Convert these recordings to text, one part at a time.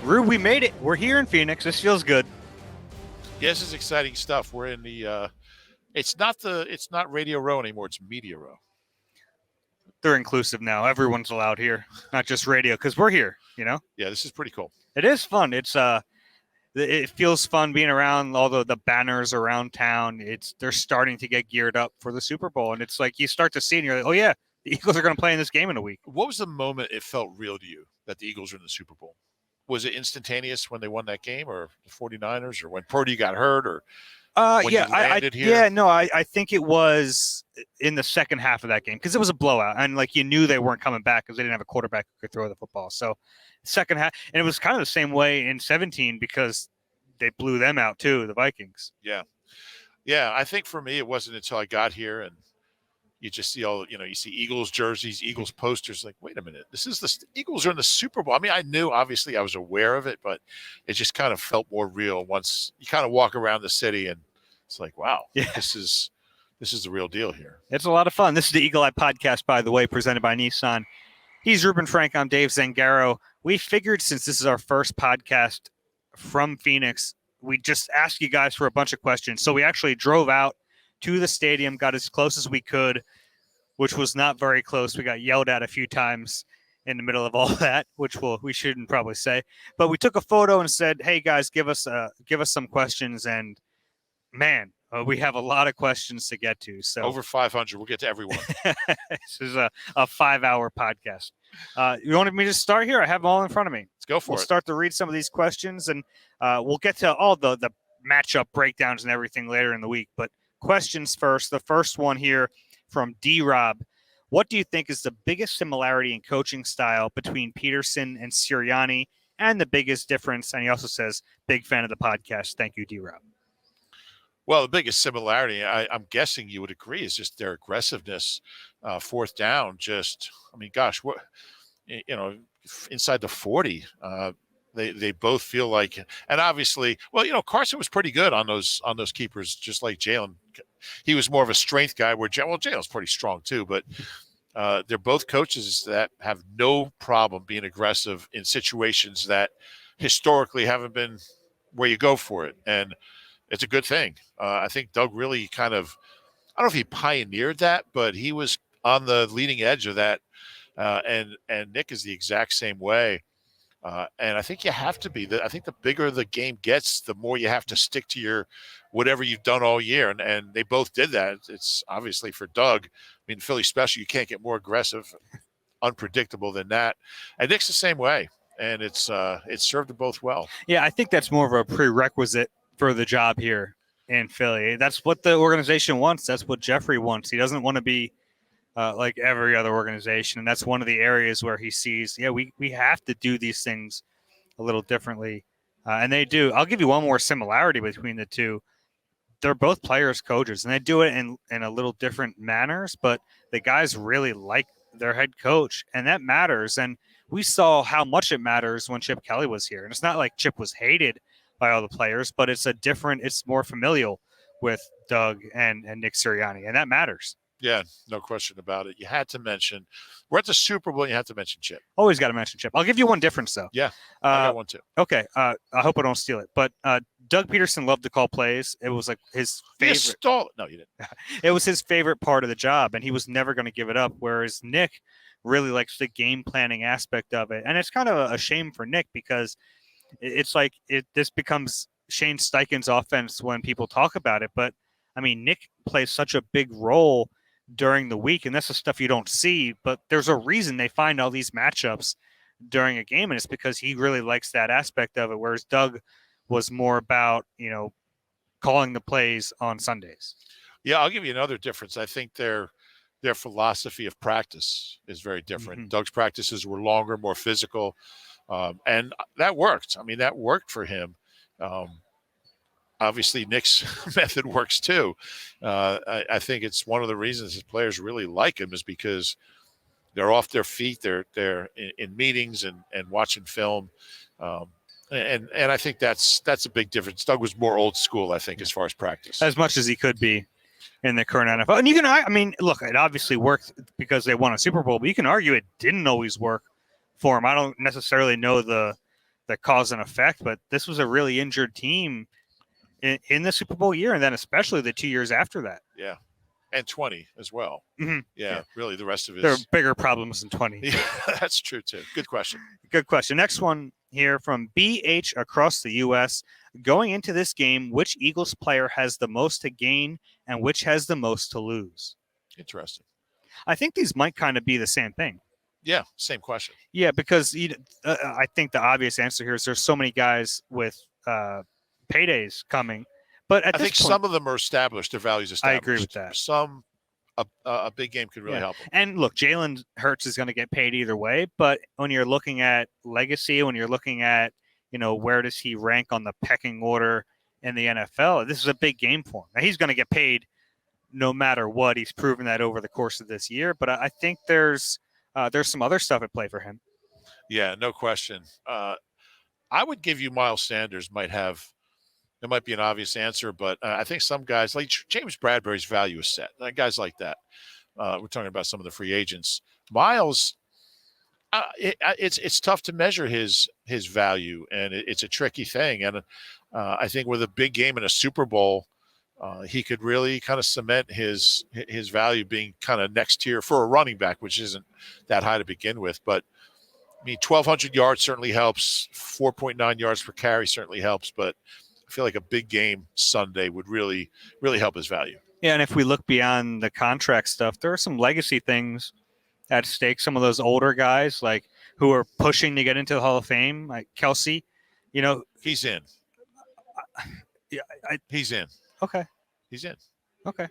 Rube, we made it. We're here in Phoenix. This feels good. Yeah, this is exciting stuff. We're in the it's not Radio Row anymore, it's Media Row. They're inclusive now. Everyone's allowed here, not just radio, because we're here, you know? Yeah, this is pretty cool. It is fun. It feels fun being around all the banners around town. They're starting to get geared up for the Super Bowl, and it's like you start to see and you're like, oh yeah, the Eagles are going to play in this game in a week. What was the moment it felt real to you that the Eagles are in the Super Bowl? Was it instantaneous when they won that game, or the 49ers, or when Purdy got hurt, or when you landed here? Yeah, no, I think it was in the second half of that game because it was a blowout, and like you knew they weren't coming back because they didn't have a quarterback who could throw the football. So second half, and it was kind of the same way in 17 because they blew them out too, the Vikings. Yeah. I think for me, it wasn't until I got here and you just see you see Eagles jerseys, Eagles posters. Like, wait a minute, the Eagles are in the Super Bowl. I mean, I knew, obviously, I was aware of it, but it just kind of felt more real once you kind of walk around the city and it's like, wow, yeah. This is the real deal here. It's a lot of fun. This is the Eagle Eye Podcast, by the way, presented by Nissan. He's Ruben Frank. I'm Dave Zangaro. We figured since this is our first podcast from Phoenix, we just ask you guys for a bunch of questions. So we actually drove out to the stadium, got as close as we could, which was not very close. We got yelled at a few times in the middle of all that, which we shouldn't probably say. But we took a photo and said, "Hey guys, give us some questions." And man, we have a lot of questions to get to. So over 500, we'll get to everyone. This is a 5-hour podcast. You wanted me to start here? I have them all in front of me. Let's go for it. We'll start to read some of these questions, and we'll get to all the matchup breakdowns and everything later in the week. But questions first. The first one here from D-Rob. What do you think is the biggest similarity in coaching style between Peterson and Sirianni, and the biggest difference? And he also says, big fan of the podcast. Thank you, D-Rob. Well, the biggest similarity, I'm guessing you would agree, is just their aggressiveness, fourth down. What, inside the 40, they both feel like, and obviously, Carson was pretty good on those keepers, just like Jalen. He was more of a strength guy, where Jalen's pretty strong too. But they're both coaches that have no problem being aggressive in situations that historically haven't been where you go for it, and it's a good thing. I think Doug really kind of, I don't know if he pioneered that, but he was on the leading edge of that. And Nick is the exact same way. And I think you have to be. I think the bigger the game gets, the more you have to stick to whatever you've done all year. And they both did that. It's obviously for Doug. I mean, Philly special, you can't get more aggressive, unpredictable than that. And Nick's the same way. And it's served them both well. Yeah, I think that's more of a prerequisite for the job here in Philly. That's what the organization wants. That's what Jeffrey wants. He doesn't want to be like every other organization. And that's one of the areas where he sees, we have to do these things a little differently. And they do. I'll give you one more similarity between the two. They're both players, coaches, and they do it in a little different manners, but the guys really like their head coach, and that matters. And we saw how much it matters when Chip Kelly was here. And it's not like Chip was hated by all the players, but it's more familial with Doug and Nick Sirianni, and that matters. Yeah, no question about it. You had to mention, we're at the Super Bowl, and you have to mention Chip. Always got to mention Chip. I'll give you one difference, though. Yeah, I got one too. Okay, I hope I don't steal it, but Doug Peterson loved to call plays. It was like his favorite. You stole it. No, you didn't. It was his favorite part of the job, and he was never going to give it up, whereas Nick really likes the game planning aspect of it. And it's kind of a shame for Nick because it's like this becomes Shane Steichen's offense when people talk about it. But, I mean, Nick plays such a big role during the week, and that's the stuff you don't see. But there's a reason they find all these matchups during a game, and it's because he really likes that aspect of it, whereas Doug was more about, calling the plays on Sundays. Yeah, I'll give you another difference. I think their philosophy of practice is very different. Mm-hmm. Doug's practices were longer, more physical. And that worked. I mean, that worked for him. Obviously, Nick's method works too. I think it's one of the reasons his players really like him is because they're off their feet. They're in meetings and watching film. And I think that's a big difference. Doug was more old school, I think, as far as practice. As much as he could be in the current NFL. And look, it obviously worked because they won a Super Bowl, but you can argue it didn't always work for him. I don't necessarily know the the cause and effect, but this was a really injured team in the Super Bowl year, and then especially the 2 years after that. Yeah, and 20 as well. Mm-hmm. Yeah, really, the rest of his. There are bigger problems than 20. Yeah, that's true too. Good question. Good question. Next one here from BH across the U.S. Going into this game, which Eagles player has the most to gain and which has the most to lose? Interesting. I think these might kind of be the same thing. Yeah, same question. Yeah, because I think the obvious answer here is there's so many guys with paydays coming. But I think some of them are established. Their values established. I agree with that. Some, a big game could really help them. And look, Jalen Hurts is going to get paid either way. But when you're looking at legacy, when you're looking at, where does he rank on the pecking order in the NFL, this is a big game for him. Now, he's going to get paid no matter what. He's proven that over the course of this year. But I think there's some other stuff at play for him. Yeah, no question. I would give you Miles Sanders it might be an obvious answer, but I think some guys like James Bradbury's value is set. Guys like that. We're talking about some of the free agents. Miles, it's tough to measure his value, and it's a tricky thing. And I think with a big game in a Super Bowl, he could really kind of cement his value being kind of next tier for a running back, which isn't that high to begin with. But I mean, 1,200 yards certainly helps. 4.9 yards per carry certainly helps. But I feel like a big game Sunday would really, really help his value. Yeah, and if we look beyond the contract stuff, there are some legacy things at stake. Some of those older guys, like who are pushing to get into the Hall of Fame, like Kelsey, he's in. Yeah, he's in. Okay, he's in. Okay.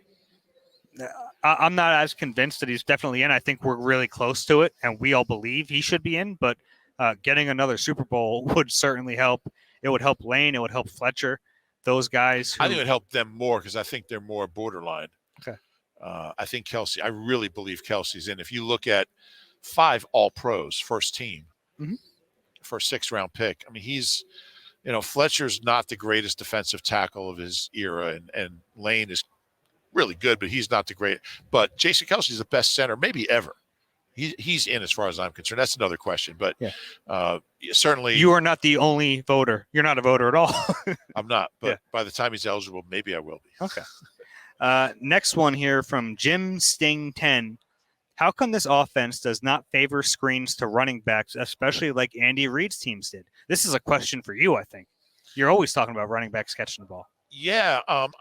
I'm not as convinced that he's definitely in. I think we're really close to it, and we all believe he should be in. But getting another Super Bowl would certainly help. It would help Lane. It would help Fletcher. Those guys. I think it would help them more because I think they're more borderline. Okay. I think Kelsey. I really believe Kelsey's in. If you look at 5 All-Pros, first team, for a 6th-round pick. I mean, he's. Fletcher's not the greatest defensive tackle of his era, and Lane is really good, but he's not the great. But Jason Kelsey's the best center maybe ever. He's in as far as I'm concerned. That's another question, but certainly you are not the only voter. You're not a voter at all. I'm not, but by the time he's eligible, maybe I will be. Okay. Next one here from Jim Sting 10. How come this offense does not favor screens to running backs, especially like Andy Reid's teams did? This is a question for you, I think. You're always talking about running backs catching the ball. Yeah, I'm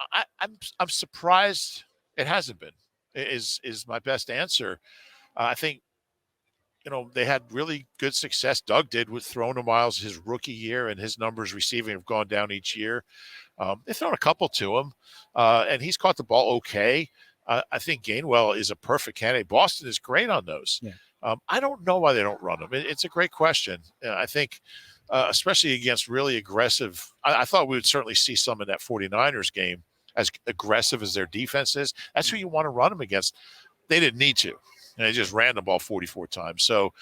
surprised it hasn't been. Is my best answer. I think they had really good success. Doug did with throwing to Miles his rookie year, and his numbers receiving have gone down each year. They've thrown a couple to him, and he's caught the ball okay. I think Gainwell is a perfect candidate. Boston is great on those. Yeah. I don't know why they don't run them. It's a great question. I think, especially against really aggressive, I thought we would certainly see some in that 49ers game, as aggressive as their defense is. That's who you want to run them against. They didn't need to. And they just ran the ball 44 times. So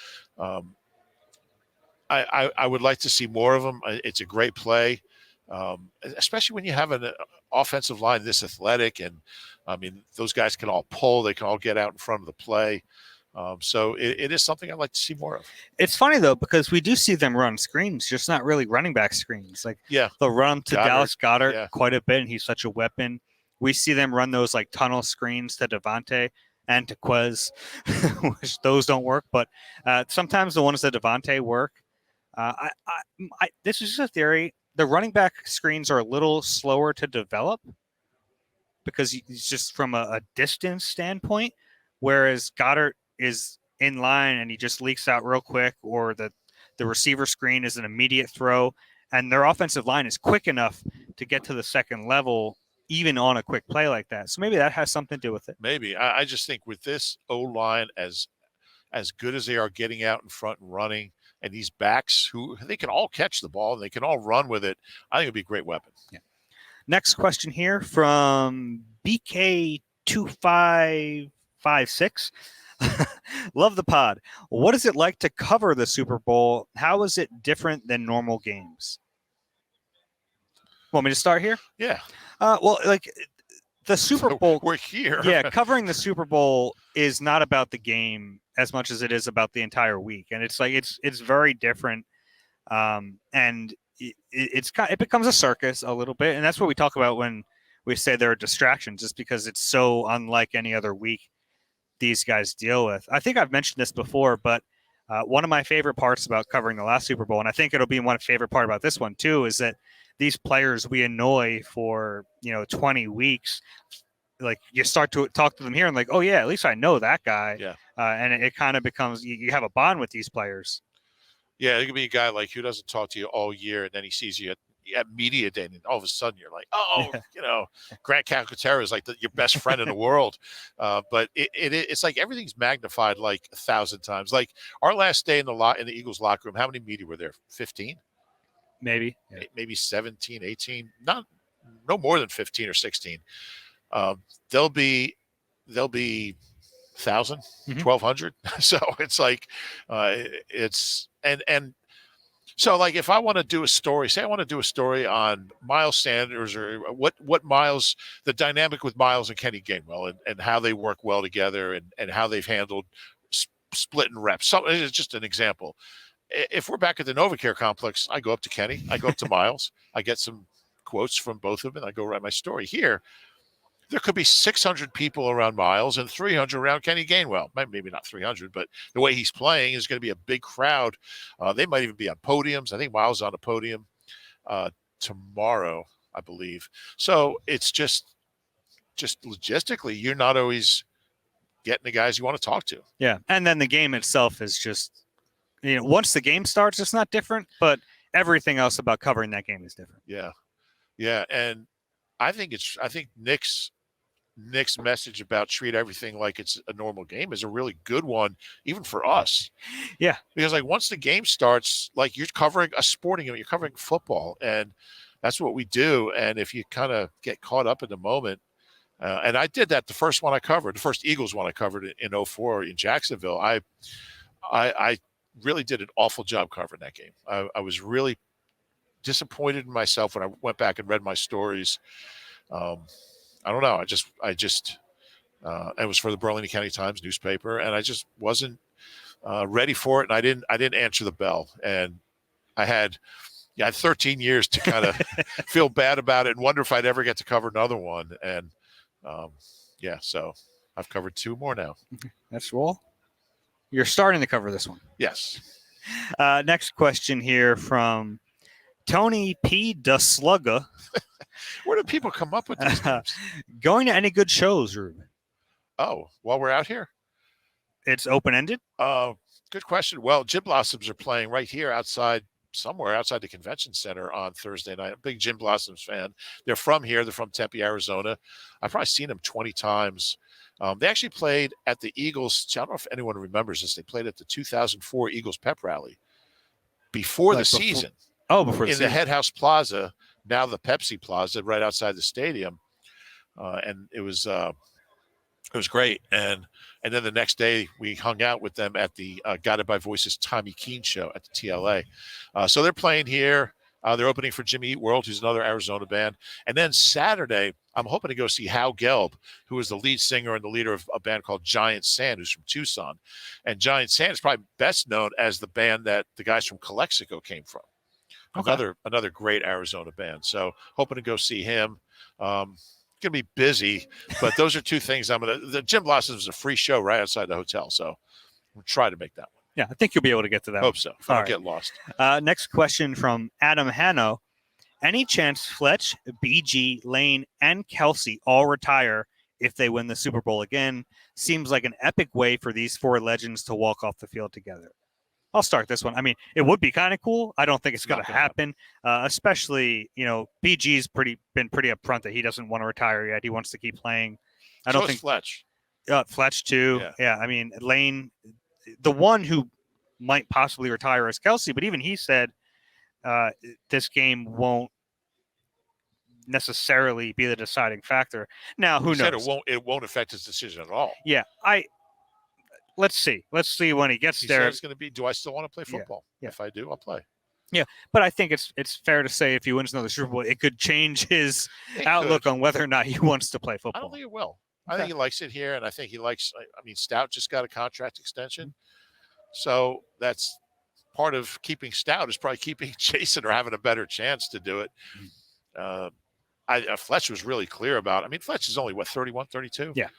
I would like to see more of them. It's a great play, especially when you have an offensive line this athletic. And, I mean, those guys can all pull. They can all get out in front of the play. So it is something I'd like to see more of. It's funny, though, because we do see them run screens, just not really running back screens. Like, they'll run to Dallas Goedert quite a bit, and he's such a weapon. We see them run those, like, tunnel screens to Devontae and to Quez, which those don't work. But sometimes the ones that Devontae work. This is just a theory. The running back screens are a little slower to develop because it's just from a distance standpoint, whereas Goddard is in line and he just leaks out real quick, or the receiver screen is an immediate throw, and their offensive line is quick enough to get to the second level even on a quick play like that. So maybe that has something to do with it. Maybe. I just think with this O-line, as good as they are getting out in front and running, and these backs who they can all catch the ball and they can all run with it, I think it'd be a great weapon. Yeah. Next question here from BK2556. Love the pod. What is it like to cover the Super Bowl? How is it different than normal games? Want me to start here? Yeah. Well, like the Super Bowl. We're here. Yeah, covering the Super Bowl is not about the game as much as it is about the entire week, and it's like it's very different And it becomes a circus a little bit, and that's what we talk about when we say there are distractions, just because it's so unlike any other week these guys deal with. I think I've mentioned this before, but one of my favorite parts about covering the last Super Bowl, and I think it'll be one favorite part about this one too, is that these players we annoy for 20 weeks, like you start to talk to them here and like, oh yeah, at least I know that guy. Yeah. And it kind of becomes you have a bond with these players. Yeah, it could be a guy like who doesn't talk to you all year, and then he sees you at media day, and all of a sudden you're like, oh, Grant Calcaterra is like your best friend in the world. But it's like everything's magnified like 1,000 times. Like our last day in the Eagles locker room, how many media were there? 15? Maybe. Yeah. Maybe 17, 18. No more than 15 or 16. They'll be 1,000, 1,200. So it's like it's and so like if I want to do a story, say I want to do a story on Miles Sanders or what Miles, the dynamic with Miles and Kenny Gainwell and how they work well together and how they've handled splitting reps. So it's just an example. If we're back at the NovaCare complex, I go up to Kenny, I go up to Miles, I get some quotes from both of them, and I go write my story. Here, there could be 600 people around Miles and 300 around Kenny Gainwell. Maybe not 300, but the way he's playing is going to be a big crowd. They might even be on podiums. I think Miles is on a podium tomorrow, I believe. So it's just logistically, you're not always getting the guys you want to talk to. Yeah, and then the game itself is just, once the game starts, it's not different, but everything else about covering that game is different. Yeah, and I think Nick's message about treat everything like it's a normal game is a really good one, even for us. Yeah, because like once the game starts, like you're covering a sporting event, you're covering football, and that's what we do. And if you kind of get caught up in the moment, and I did that the first Eagles one I covered in 2004 in Jacksonville. I really did an awful job covering that game. I was really disappointed in myself when I went back and read my stories. I don't know. I just it was for the Burlington County Times newspaper, and I just wasn't ready for it. And I didn't answer the bell. And I had 13 years to kind of feel bad about it and wonder if I'd ever get to cover another one. And so I've covered 2 more now. That's well. You're starting to cover this one. Yes. Next question here from Tony P. DeSlugga. Where do people come up with these names? Going to any good shows, Ruben? Oh, while we're out here? It's open-ended? Good question. Well, Gin Blossoms are playing right here somewhere outside the convention center on Thursday night. I'm a big Gin Blossoms fan. They're from here. They're from Tempe, Arizona. I've probably seen them 20 times. They actually played at the Eagles. I don't know if anyone remembers this. They played at the 2004 Eagles Pep Rally before the season. Oh, before in the Head House Plaza, now the Pepsi Plaza, right outside the stadium, and it was great. And then the next day we hung out with them at the Guided by Voices Tommy Keene show at the TLA. So they're playing here. They're opening for Jimmy Eat World, who's another Arizona band. And then Saturday, I'm hoping to go see Hal Gelb, who is the lead singer and the leader of a band called Giant Sand, who's from Tucson. And Giant Sand is probably best known as the band that the guys from Calexico came from. Okay. Another great Arizona band. So hoping to go see him. Going to be busy, but those are 2 things the Gin Blossoms is a free show right outside the hotel. So we'll try to make that one. Yeah, I think you'll be able to get to that. Hope so. If I don't get lost. Next question from Adam Hanno. Any chance Fletch, BG, Lane, and Kelsey all retire if they win the Super Bowl again? Seems like an epic way for these 4 legends to walk off the field together. I'll start this one. I mean, it would be kind of cool. I don't think it's going to happen, especially, BG's been pretty upfront that he doesn't want to retire yet. He wants to keep playing. I don't think Fletch. Fletch too. Yeah. I mean, Lane, the one who might possibly retire is Kelsey, but even he said this game won't necessarily be the deciding factor. Now, who knows? It won't affect his decision at all. Yeah, Let's see. Let's see when he gets there. It's going to be, do I still want to play football? Yeah. If I do, I'll play. Yeah, but I think it's fair to say if he wins another Super Bowl, it could change his outlook on whether or not he wants to play football. I don't think it will. I think he likes it here, and I think he likes – Stout just got a contract extension. So that's part of keeping Stout is probably keeping Jason or having a better chance to do it. Fletch was really clear about. I mean, Fletch is only 31, 32. Yeah.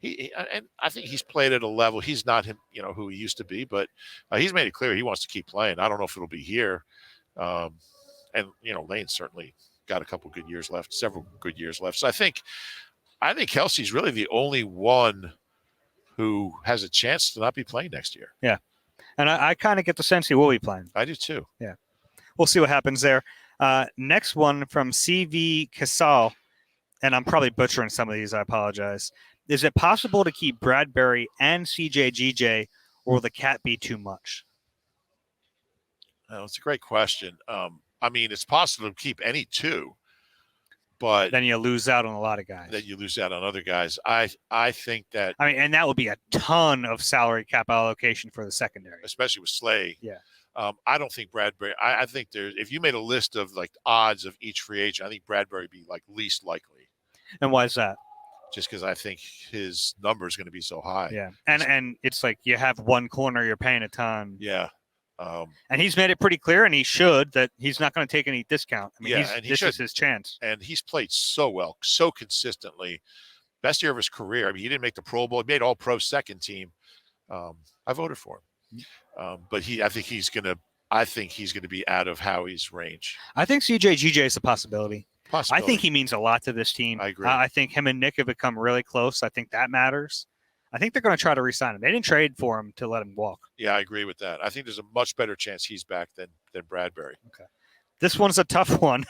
And I think he's played at a level. He's not him, who he used to be, but he's made it clear he wants to keep playing. I don't know if it'll be here. And Lane certainly got a couple good years left, several good years left. So I think Kelsey's really the only one who has a chance to not be playing next year. Yeah. And I kind of get the sense he will be playing. I do too. Yeah. We'll see what happens there. Next one from CV Casal, and I'm probably butchering some of these. I apologize. Is it possible to keep Bradbury and CJGJ, or will the cap be too much? It's a great question. I mean, it's possible to keep any two, but then you lose out on a lot of guys. Then you lose out on other guys. I think that. I mean, and that would be a ton of salary cap allocation for the secondary, especially with Slay. Yeah. I don't think Bradbury. I think if you made a list of like odds of each free agent, I think Bradbury would be like least likely. And why is that? Just because I think his number is going to be so high. Yeah, and it's like you have one corner, you're paying a ton. Yeah. And he's made it pretty clear, and he should, that he's not going to take any discount. I mean, this is his chance. And he's played so well, so consistently. Best year of his career. I mean, he didn't make the Pro Bowl. He made All-Pro second team. I voted for him. But I think he's going to be out of Howie's range. I think CJGJ is a possibility. I think he means a lot to this team. I agree. I think him and Nick have become really close. I think that matters. I think they're going to try to re-sign him. They didn't trade for him to let him walk. Yeah, I agree with that. I think there's a much better chance he's back than Bradbury. Okay. This one's a tough one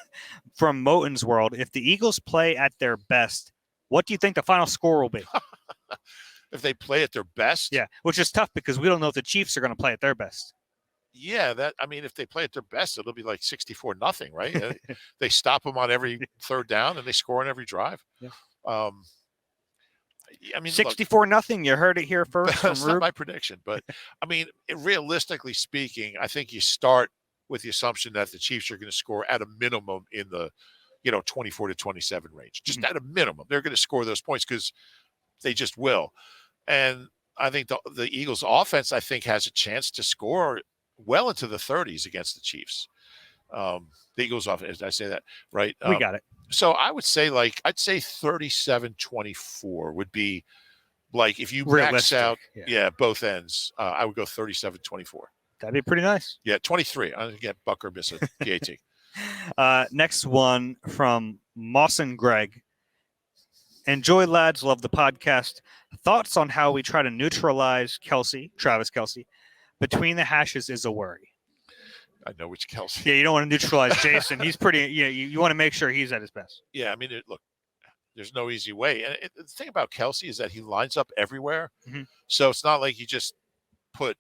from Moten's world. If the Eagles play at their best, what do you think the final score will be? If they play at their best? Yeah, which is tough because we don't know if the Chiefs are going to play at their best. Yeah, if they play at their best, it'll be like 64-0, right? They stop them on every third down and they score on every drive. Yeah. I mean, 64-0. You heard it here first. That's not my prediction, but I mean, realistically speaking, I think you start with the assumption that the Chiefs are going to score at a minimum in the 24-27 range. Just at a minimum, they're going to score those points because they just will. And I think the Eagles' offense, I think, has a chance to score well into the 30s against the Chiefs. The Eagles offense, did I say that right? We got it. So I would say I'd say 37-24 would be like if you max out, both ends. I would go 37-24. That'd be pretty nice. Yeah, 23. I'm gonna get Bucker miss a PAT. Next one from Moss and Greg. Enjoy, lads. Love the podcast. Thoughts on how we try to neutralize Travis Kelce, between the hashes is a worry. I know which Kelce. Yeah, you don't want to neutralize Jason. He's pretty. Yeah, you want to make sure he's at his best. Yeah, I mean, look, there's no easy way. And the thing about Kelce is that he lines up everywhere. Mm-hmm. So it's not like you just put,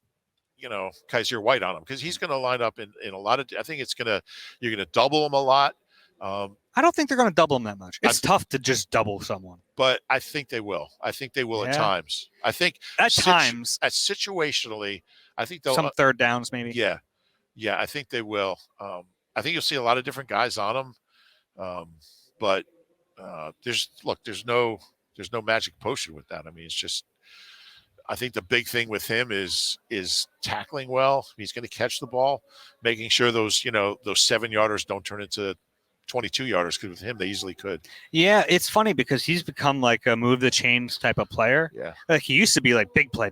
Kaiser White on him because he's going to line up in a lot of. I think you're going to double him a lot. I don't think they're going to double him that much. It's tough to just double someone. But I think they will. I think they will at times. I think times. Situationally, I think they'll. Some third downs maybe. Yeah. Yeah, I think they will. I think you'll see a lot of different guys on them. But there's no magic potion with that. I mean, it's just I think the big thing with him is tackling well. He's going to catch the ball, making sure those 7-yarders don't turn into 22-yarders, because with him they easily could. Yeah, it's funny because he's become like a move the chains type of player. Yeah, like he used to be like big play.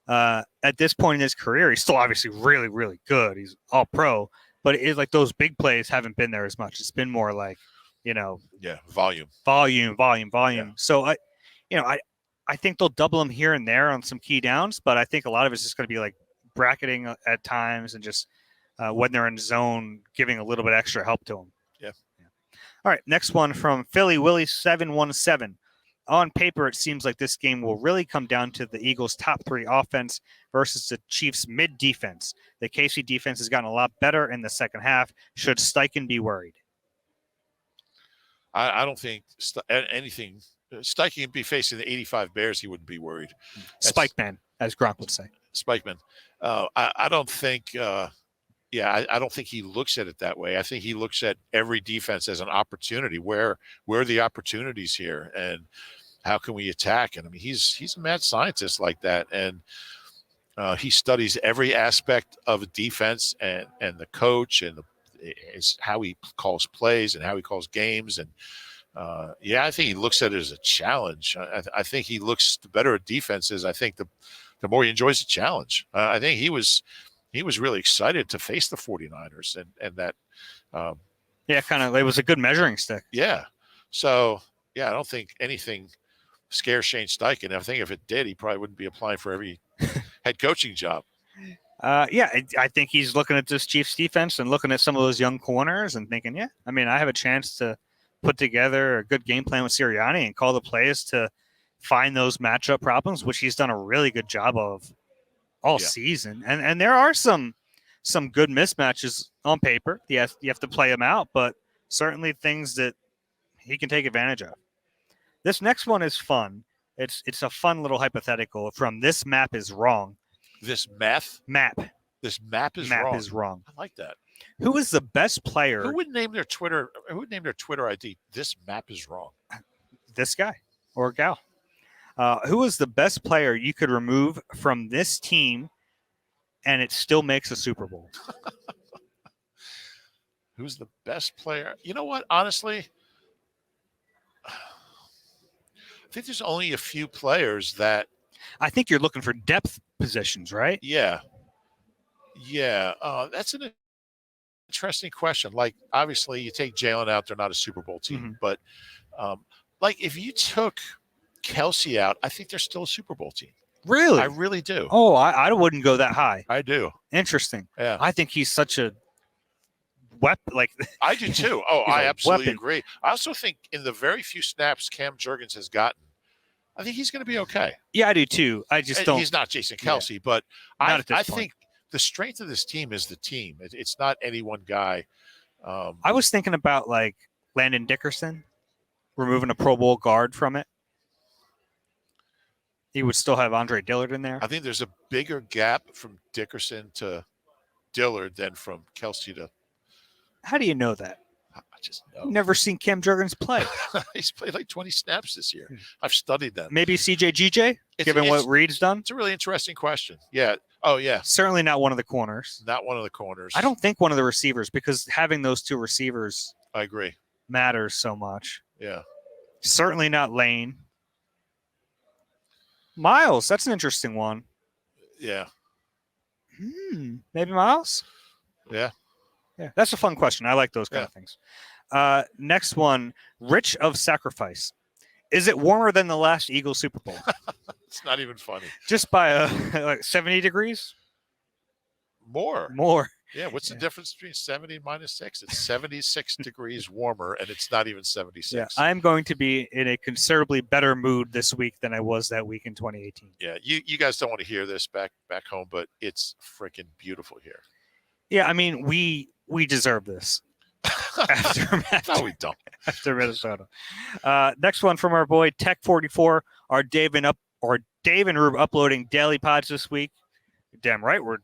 At this point in his career, he's still obviously really, really good. He's all pro, but it's like those big plays haven't been there as much. It's been more like, volume. Yeah. So I think they'll double him here and there on some key downs, but I think a lot of it's just going to be like bracketing at times and just when they're in zone, giving a little bit extra help to them. Yeah. All right. Next one from Philly Willie 717. On paper, it seems like this game will really come down to the Eagles' top 3 offense versus the Chiefs' mid-defense. The KC defense has gotten a lot better in the second half. Should Steichen be worried? I don't think anything. Steichen would be facing the 85 Bears. He wouldn't be worried. Spikeman, as Gronk would say. Spikeman. I don't think. I don't think he looks at it that way. I think he looks at every defense as an opportunity. Where are the opportunities here, and how can we attack? And I mean, he's a mad scientist like that. And He studies every aspect of a defense and the coach and is how he calls plays and how he calls games. And I think he looks at it as a challenge. I think he looks the better at defenses. I think the more he enjoys the challenge. I think he was really excited to face the 49ers and that. Kind of. It was a good measuring stick. Yeah. So I don't think anything scares Shane Steichen. I think if it did, he probably wouldn't be applying for every head coaching job. I think he's looking at this Chiefs defense and looking at some of those young corners and thinking, I have a chance to put together a good game plan with Sirianni and call the plays to find those matchup problems, which he's done a really good job of all season. And there are some good mismatches on paper. Yes, you have to play them out, but certainly things that he can take advantage of. This next one is fun. It's a fun little hypothetical from This Map is Wrong. This map. This map is wrong. I like that. Who is the best player? Who would name their Twitter ID? This map is wrong. This guy or gal. Who is the best player you could remove from this team and it still makes a Super Bowl? Who's the best player? You know what? Honestly, I think there's only a few players that. I think you're looking for depth positions, right? Yeah. That's an interesting question. Like, obviously, you take Jalen out, they're not a Super Bowl team. But, if you took Kelsey out, I think they're still a Super Bowl team. Really? I really do. Oh, I wouldn't go that high. I do. Interesting. Yeah. I think he's such a weapon. I do too. Oh, I absolutely agree. I also think in the very few snaps Cam Jurgens has gotten, I think he's going to be okay. Yeah, I do too. I just don't. He's not Jason Kelsey, but I think the strength of this team is the team. It's not any one guy. I was thinking about like Landon Dickerson, removing a Pro Bowl guard from it. He would still have Andre Dillard in there. I think there's a bigger gap from Dickerson to Dillard than from Kelsey to. How do you know that? I just know. Never seen Cam Jurgens play. He's played like 20 snaps this year. I've studied them. Maybe CJ given what Reed's done? It's a really interesting question. Yeah. Oh, yeah. Certainly not one of the corners. Not one of the corners. I don't think one of the receivers, because having those two receivers I agree. matters so much. Yeah. Certainly not Lane. Miles, that's an interesting one. Yeah. Maybe Miles? Yeah. Yeah, that's a fun question. I like those kind of things. Next one, Rich of Sacrifice. Is it warmer than the last Eagles Super Bowl? It's not even funny. Just by like 70 degrees? More. Yeah, what's the difference between 70 and -6? It's 76 degrees warmer, and it's not even 76. Yeah, I'm going to be in a considerably better mood this week than I was that week in 2018. Yeah, you guys don't want to hear this back home, but it's freaking beautiful here. Yeah, I mean, we deserve this. No, we don't. After Minnesota. Next one from our boy Tech44. Are Dave and Rube uploading daily pods this week? Damn right, we're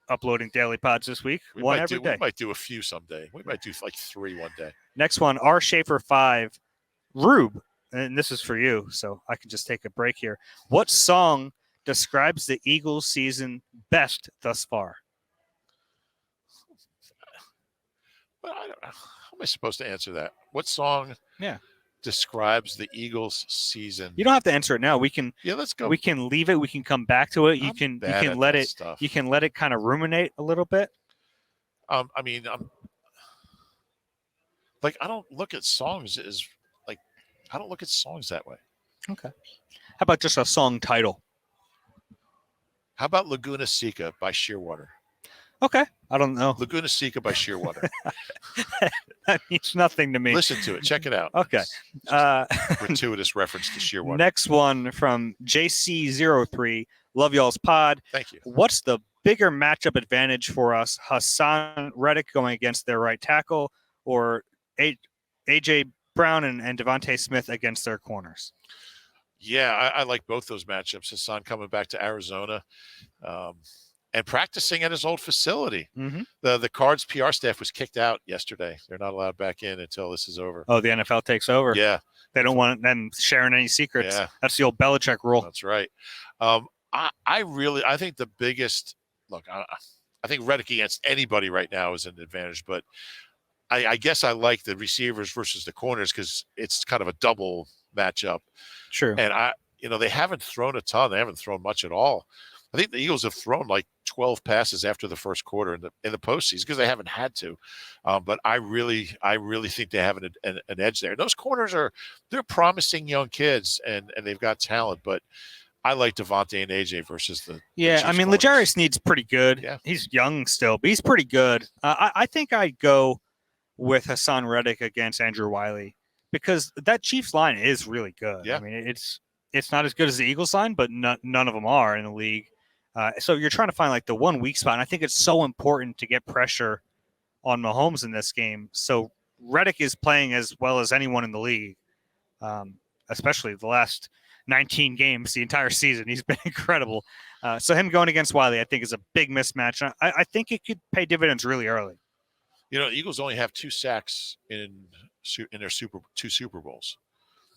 uploading daily pods this week. One every day. We might do a few someday. We might do like 3 one day. Next one, R Schaefer 5. Rube, and this is for you, so I can just take a break here. What song describes the Eagles season best thus far? Well, I don't know. How am I supposed to answer that? What song describes the Eagles season? You don't have to answer it now. We can let's go. We can leave it. We can come back to it. You can let it stuff. You can let it kind of ruminate a little bit. I mean, like I don't look at songs as like I don't look at songs that way. Okay. How about just a song title? How about Laguna Seca by Shearwater? Okay. I don't know. Laguna Seca by Shearwater. That means nothing to me. Listen to it. Check it out. Okay. Gratuitous reference to Shearwater. Next one from JC03. Love y'all's pod. Thank you. What's the bigger matchup advantage for us? Hassan Reddick going against their right tackle, or AJ Brown and Devontae Smith against their corners? Yeah, I like both those matchups. Hassan coming back to Arizona. And practicing at his old facility. Mm-hmm. The Cards PR staff was kicked out yesterday. They're not allowed back in until this is over. Oh, the NFL takes over. Yeah. They don't want them sharing any secrets. Yeah. That's the old Belichick rule. That's right. I think the biggest look. I think Reddick against anybody right now is an advantage, but I guess I like the receivers versus the corners because it's kind of a double matchup. True. And they haven't thrown a ton. They haven't thrown much at all. I think the Eagles have thrown like 12 passes after the first quarter in the postseason because they haven't had to. But I really think they have an edge there. Those corners they're promising young kids and they've got talent. But I like Devontae and AJ versus the Yeah, Chiefs I mean, corners. L'Jarius Sneed's pretty good. Yeah. He's young still, but he's pretty good. I think I'd go with Hassan Reddick against Andrew Wiley because that Chiefs line is really good. Yeah. I mean, it's not as good as the Eagles line, but none of them are in the league. So you're trying to find like the one weak spot. And I think it's so important to get pressure on Mahomes in this game. So Reddick is playing as well as anyone in the league, especially the last 19 games, the entire season. He's been incredible. So him going against Wiley, I think, is a big mismatch. I think it could pay dividends really early. The Eagles only have 2 sacks in their two Super Bowls.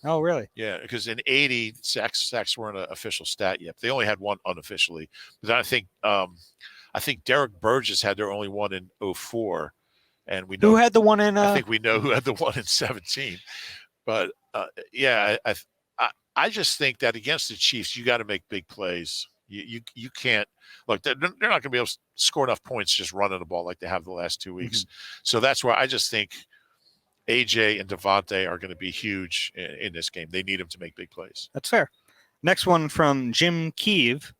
Oh, really? Yeah, because in '80, sacks weren't an official stat yet. They only had one unofficially. But I think Derek Burgess had their only one in '04, and we know who had the one in. I think we know who had the one in '17. But yeah, I just think that against the Chiefs, you got to make big plays. You can't look. They're not going to be able to score enough points just running the ball like they have the last 2 weeks. Mm-hmm. So that's why I just think AJ and Devontae are going to be huge in this game. They need them to make big plays. That's fair. Next one from Jim Keeve.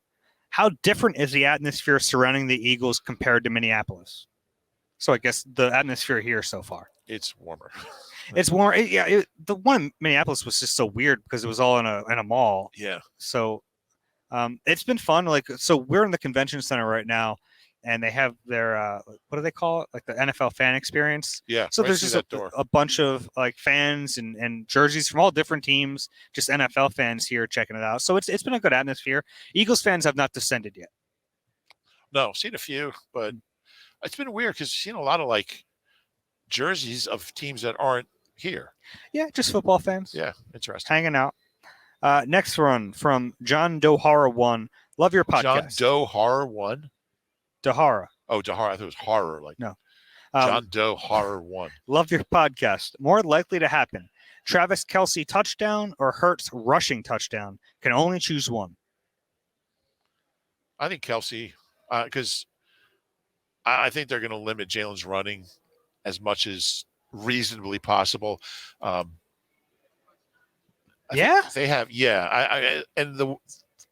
How different is the atmosphere surrounding the Eagles compared to Minneapolis? So I guess the atmosphere here so far. It's warmer. It's warm. The one in Minneapolis was just so weird because it was all in a mall. Yeah. So it's been fun. So we're in the convention center right now, and they have their what do they call it? Like the NFL fan experience. Yeah. So there's just a bunch of like fans and jerseys from all different teams, just NFL fans here checking it out. So it's been a good atmosphere. Eagles fans have not descended yet. No, seen a few, but it's been weird because seen a lot of like jerseys of teams that aren't here. Yeah, just football fans. Yeah, interesting. Hanging out. Next one from John Dohara 1. Love your podcast. John Dohara 1? Dohara. Oh, Dohara. I thought it was horror. No. John Dohara 1. Love your podcast. More likely to happen. Travis Kelce touchdown or Hurts rushing touchdown. Can only choose one. I think Kelce, because I think they're going to limit Jalen's running as much as reasonably possible. They have. Yeah, and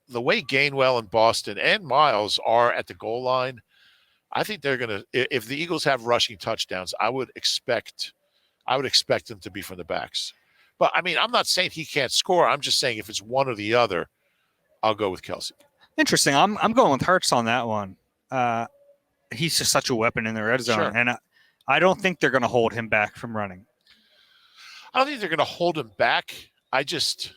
the way Gainwell and Boston and Miles are at the goal line, I think they're gonna. If the Eagles have rushing touchdowns, I would expect them to be from the backs. But I mean, I'm not saying he can't score. I'm just saying if it's one or the other, I'll go with Kelce. Interesting. I'm going with Hurts on that one. He's just such a weapon in the red zone, sure. And I don't think they're going to hold him back from running. I don't think they're going to hold him back. I just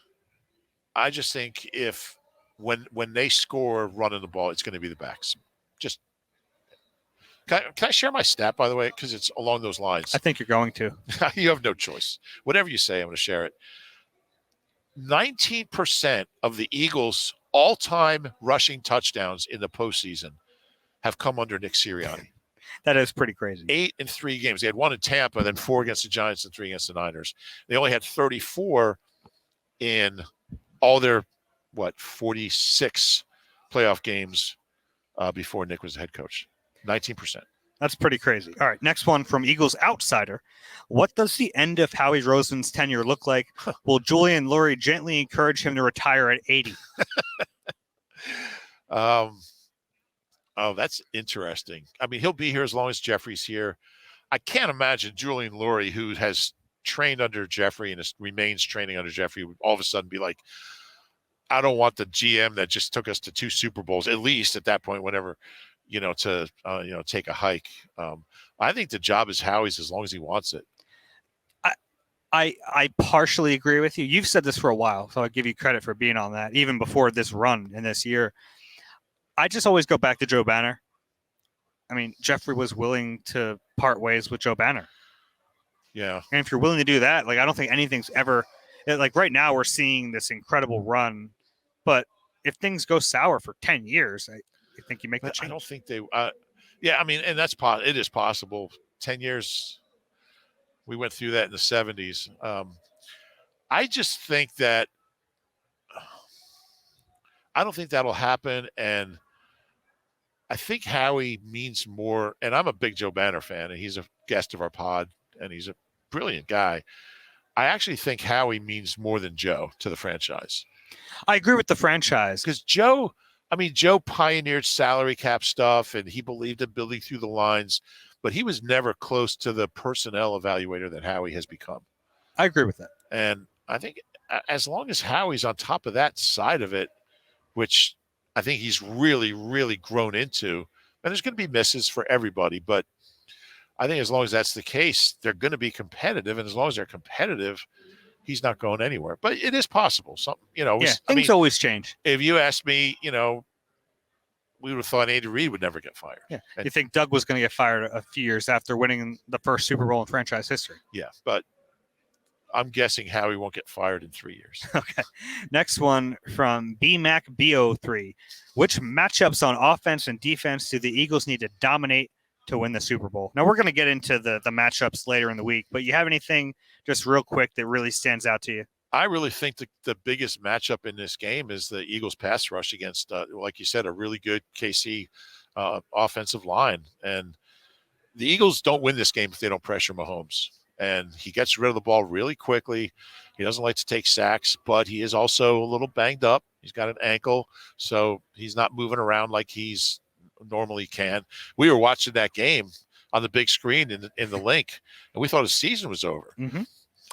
think if when they score running the ball, it's going to be the backs. Just can I share my stat, by the way, because it's along those lines. I think you're going to. You have no choice. Whatever you say, I'm going to share it. 19% of the Eagles' all-time rushing touchdowns in the postseason have come under Nick Sirianni. That is pretty crazy. 8 in 3 games. They had 1 in Tampa, then 4 against the Giants and 3 against the Niners. They only had 34 in all their 46 playoff games before Nick was the head coach. 19%. That's pretty crazy. All right, next one from Eagles Outsider. What does the end of Howie Roseman's tenure look like? Will Julian Lurie gently encourage him to retire at 80? Oh, that's interesting. I mean, he'll be here as long as Jeffrey's here. I can't imagine Julian Lurie, who has trained under Jeffrey and remains training under Jeffrey, would all of a sudden be like, I don't want the GM that just took us to 2 Super Bowls, at least at that point, whenever, to take a hike. I think the job is Howie's as long as he wants it. I partially agree with you. You've said this for a while, so I'll give you credit for being on that, even before this run in this year. I just always go back to Joe Banner. I mean, Jeffrey was willing to part ways with Joe Banner. Yeah. And if you're willing to do that, I don't think anything's ever – right now we're seeing this incredible run, but if things go sour for 10 years, I think you make that But I change. don't think they. Yeah, I mean, and it is possible. 10 years. We went through that in the 70s. I just think that I don't think that'll happen, and I think Howie means more. And I'm a big Joe Banner fan, and he's a guest of our pod, and he's a brilliant guy. I actually think Howie means more than Joe to the franchise. I agree with the franchise. Because Joe pioneered salary cap stuff, and he believed in building through the lines, but he was never close to the personnel evaluator that Howie has become. I agree with that. And I think as long as Howie's on top of that side of it, which I think he's really, really grown into, and there's going to be misses for everybody, but I think as long as that's the case, they're going to be competitive. And as long as they're competitive, he's not going anywhere. But it is possible. Things always change. If you asked me, we would have thought Andy Reid would never get fired. Yeah. You think Doug was going to get fired a few years after winning the first Super Bowl in franchise history? Yeah, but I'm guessing Howie won't get fired in 3 years. Okay. Next one from BMacBO3. Which matchups on offense and defense do the Eagles need to dominate to win the Super Bowl? Now, we're going to get into the matchups later in the week, but you have anything just real quick that really stands out to you? I really think the biggest matchup in this game is the Eagles pass rush against, like you said, a really good KC offensive line. And the Eagles don't win this game if they don't pressure Mahomes. And he gets rid of the ball really quickly. He doesn't like to take sacks, but he is also a little banged up. He's got an ankle, so he's not moving around like he's normally can. We were watching that game on the big screen in the link, and we thought his season was over. Mm-hmm.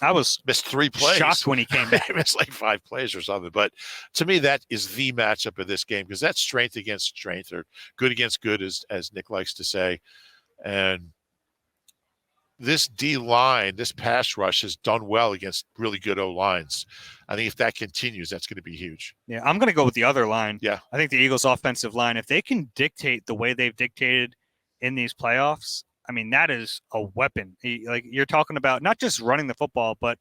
I was missed 3 plays. Shocked when he came back. He missed like 5 plays or something. But to me, that is the matchup of this game because that's strength against strength, or good against good, as Nick likes to say. And this D line, this pass rush has done well against really good O lines. I think if that continues, that's going to be huge. Yeah, I'm going to go with the other line. Yeah. I think the Eagles' offensive line, if they can dictate the way they've dictated in these playoffs, I mean, that is a weapon. Like you're talking about not just running the football, but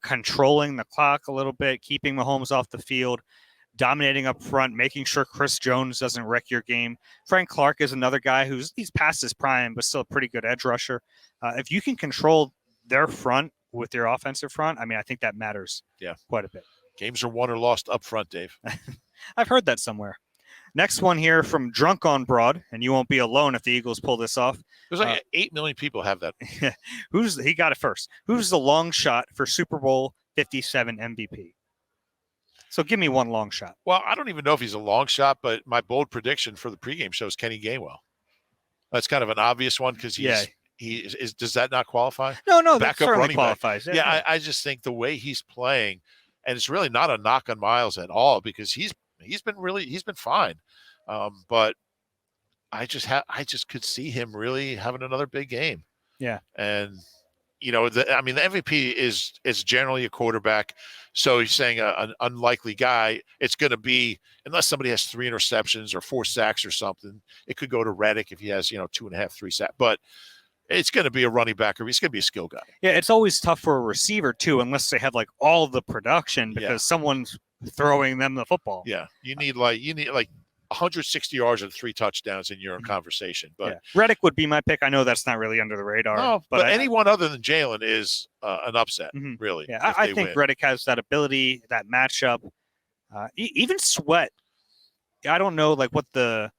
controlling the clock a little bit, keeping Mahomes off the field, dominating up front, making sure Chris Jones doesn't wreck your game. Frank Clark is another guy he's past his prime, but still a pretty good edge rusher. If you can control their front with your offensive front, I mean, I think that matters quite a bit. Games are won or lost up front, Dave. I've heard that somewhere. Next one here from Drunk on Broad, and you won't be alone if the Eagles pull this off. There's like 8 million people have that. He got it first. Who's the long shot for Super Bowl 57 MVP? So give me one long shot. Well, I don't even know if he's a long shot, but my bold prediction for the pregame show is Kenny Gainwell. That's kind of an obvious one because does that not qualify? No, that certainly qualifies. Yeah, I just think the way he's playing, and it's really not a knock on Miles at all because he's been fine. But I just could see him really having another big game. Yeah. And the MVP is generally a quarterback. So he's saying an unlikely guy. It's going to be, unless somebody has 3 interceptions or 4 sacks or something, it could go to Reddick if he has 2.5, 3 sacks. But it's going to be a running back, or he's going to be a skill guy. Yeah, it's always tough for a receiver too, unless they have like all the production because someone's throwing them the football. Yeah, you need like 160 yards and 3 touchdowns, and you're in conversation. But Reddick would be my pick. I know that's not really under the radar. No, but anyone other than Jalen is an upset, really. Yeah, I think Reddick has that ability, that matchup. Even Sweat. I don't know like what the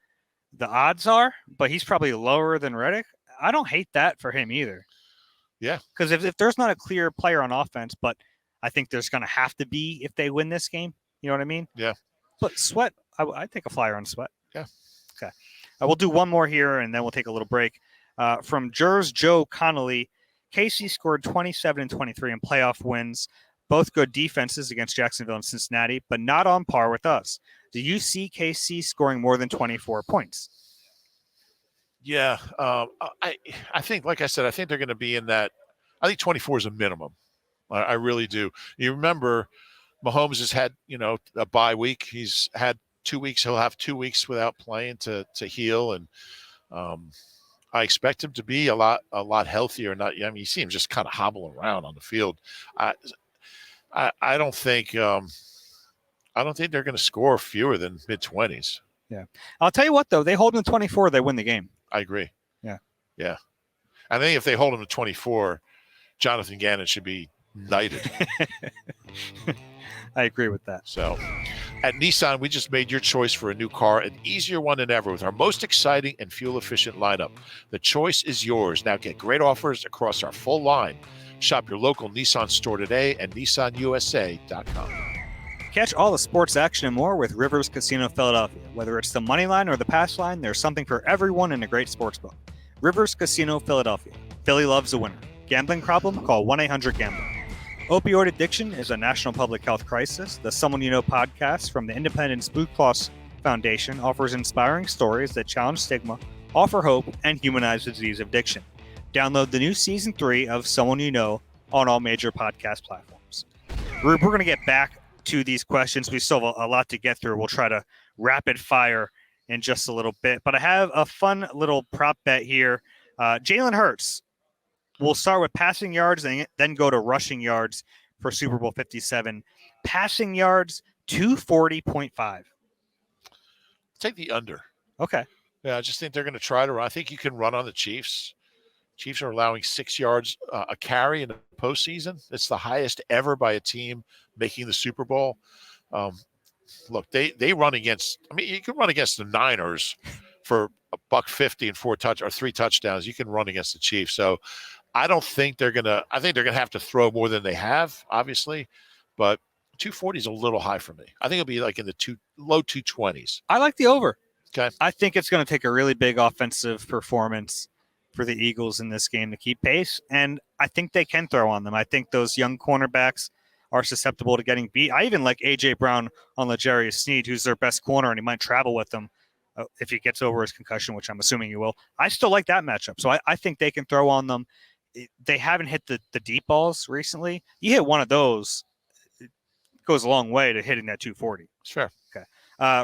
odds are, but he's probably lower than Reddick. I don't hate that for him either. Yeah, because if there's not a clear player on offense, but I think there's going to have to be if they win this game. You know what I mean? Yeah. But Sweat, I'd take a flyer on Sweat. Yeah. Okay. We'll do one more here, and then we'll take a little break. From Jers Joe Connolly, KC scored 27 and 23 in playoff wins. Both good defenses against Jacksonville and Cincinnati, but not on par with us. Do you see KC scoring more than 24 points? Yeah. I think, like I said, I think they're going to be in that. I think 24 is a minimum. I really do. You remember Mahomes has had, a bye week. He's had 2 weeks. He'll have 2 weeks without playing to heal. And I expect him to be a lot healthier. You see him just kind of hobble around on the field. I don't think I don't think they're going to score fewer than mid-20s. Yeah. I'll tell you what, though. They hold them to 24, they win the game. I agree. Yeah. Yeah. I think if they hold them to 24, Jonathan Gannon should be knighted. I agree with that. So at Nissan, we just made your choice for a new car an easier one than ever with our most exciting and fuel-efficient lineup. The choice is yours. Now get great offers across our full line. Shop your local Nissan store today at nissanusa.com. Catch all the sports action and more with Rivers Casino Philadelphia. Whether it's the money line or the pass line, there's something for everyone in a great sportsbook. Rivers Casino Philadelphia. Philly loves a winner. Gambling problem? Call 1-800-GAMBLER. Opioid addiction is a national public health crisis. The Someone You Know podcast from the Independence Blue Cross Foundation offers inspiring stories that challenge stigma, offer hope, and humanize the disease of addiction. Download the new Season 3 of Someone You Know on all major podcast platforms. We're going to get back to these questions. We still have a lot to get through. We'll try to rapid fire in just a little bit. But I have a fun little prop bet here. Jalen Hurts. We'll start with passing yards and then go to rushing yards for Super Bowl 57. Passing yards, 240.5. Take the under. Okay. Yeah, I just think they're going to try to run. I think you can run on the Chiefs. Chiefs are allowing 6 yards a carry in the postseason. It's the highest ever by a team making the Super Bowl. Look, they run against. I mean, you can run against the Niners for $150 and 3 touchdowns. You can run against the Chiefs. So I don't think they're gonna. I think they're gonna have to throw more than they have, obviously, but 240 is a little high for me. I think it'll be like in the low 220s. I like the over. Okay. I think it's going to take a really big offensive performance for the Eagles in this game to keep pace, and I think they can throw on them. I think those young cornerbacks are susceptible to getting beat. I even like A.J. Brown on L'Jarius Sneed, who's their best corner, and he might travel with them if he gets over his concussion, which I'm assuming he will. I still like that matchup, so I think they can throw on them. They haven't hit the deep balls recently. You hit one of those, it goes a long way to hitting that 240. Sure. Okay.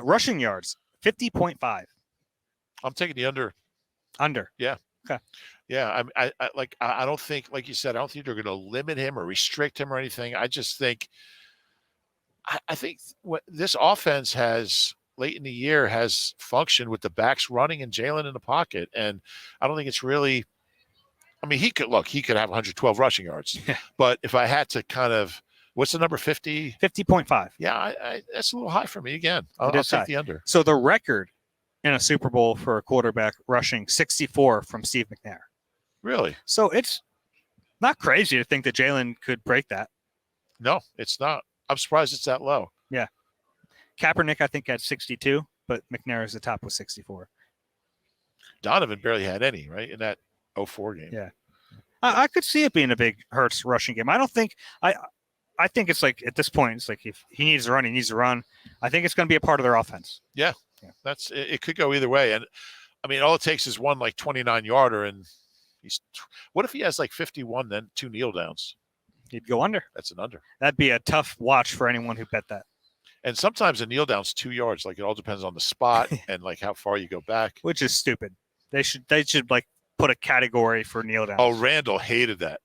Rushing yards, 50.5. I'm taking the under. Under. Yeah. Okay. Yeah. I don't think, like you said, I don't think they're going to limit him or restrict him or anything. I just think, I think what this offense has late in the year has functioned with the backs running and Jalen in the pocket. And I don't think it's really, I mean, he could have 112 rushing yards, but if I had to kind of, what's the number? 50? 50.5. Yeah. That's a little high for me again. I'll take the under. So the record in a Super Bowl for a quarterback rushing 64 from Steve McNair. Really? So it's not crazy to think that Jalen could break that. No, it's not. I'm surprised it's that low. Yeah. Kaepernick, I think, had 62, but McNair is the top with 64. Donovan barely had any, right, in that 04 game. Yeah. I could see it being a big Hurts rushing game. I don't think I think it's like at this point, it's like if he needs to run, he needs to run. I think it's going to be a part of their offense. Yeah. It could go either way. And I mean, all it takes is one like 29-yarder, and what if he has like 51, then 2 kneel downs? He'd go under. That's an under. That'd be a tough watch for anyone who bet that. And sometimes a kneel down's 2 yards. Like it all depends on the spot and like how far you go back. Which is stupid. They should like put a category for kneel downs. Oh, Randall hated that.